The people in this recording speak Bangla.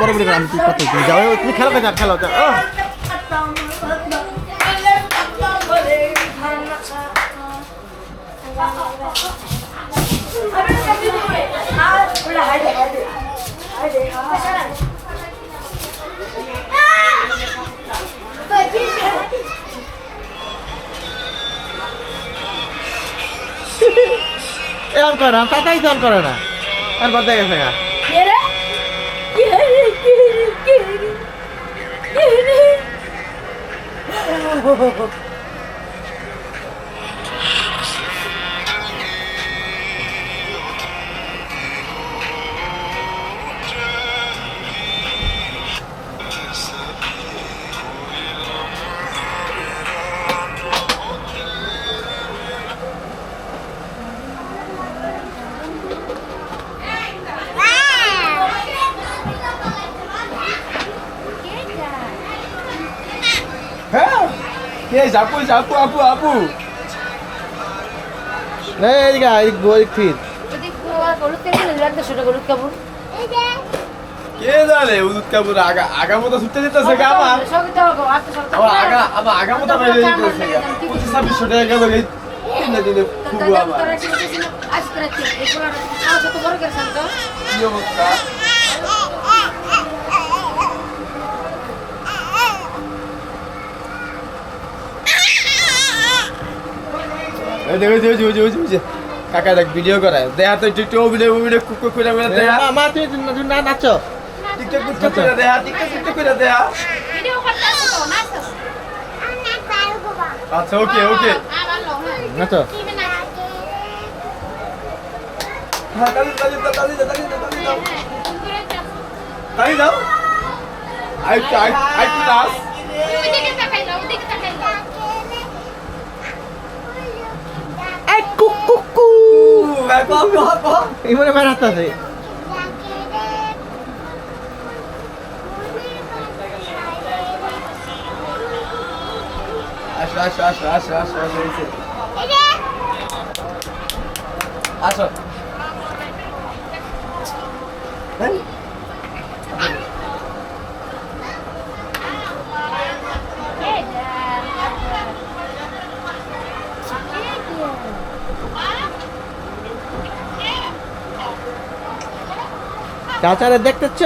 বড় বড় আমি কি করতে যাও তুমি খেলো যা খেলো যা এমন করে না তাতাই তো করে না আর বাদ দিয়ে গেছে গা আপু আপু আপু আপু এদিকে এদিক ফির কে জানে উদুত কাপুর আগা মতো ছুটতে যেতেছে গা আমার আমার আগা মতো বাইরে যেতেছে গা 2500 টাকা গেল এই তিন দিনে খুব আমার কি অবস্থা কাকা দেখ ভিডিও করায় দেখা তো একটু ভিডিও কুকুর করে দেখা মা তুই না নাচো টিকটক টিকটক করে দেখা টিকটক টিকটক করে দেখা ভিডিও করতে আসো তো নাচো আচ্ছা ওকে ওকে নাচো হ্যাঁ তালি দাও আই নাচ ওদিকে তাকাই দাও ওদিকে তাকাই দাও এই কুকু এই মনে বেড়াতে আছে আসো চাচারে দেখতেছ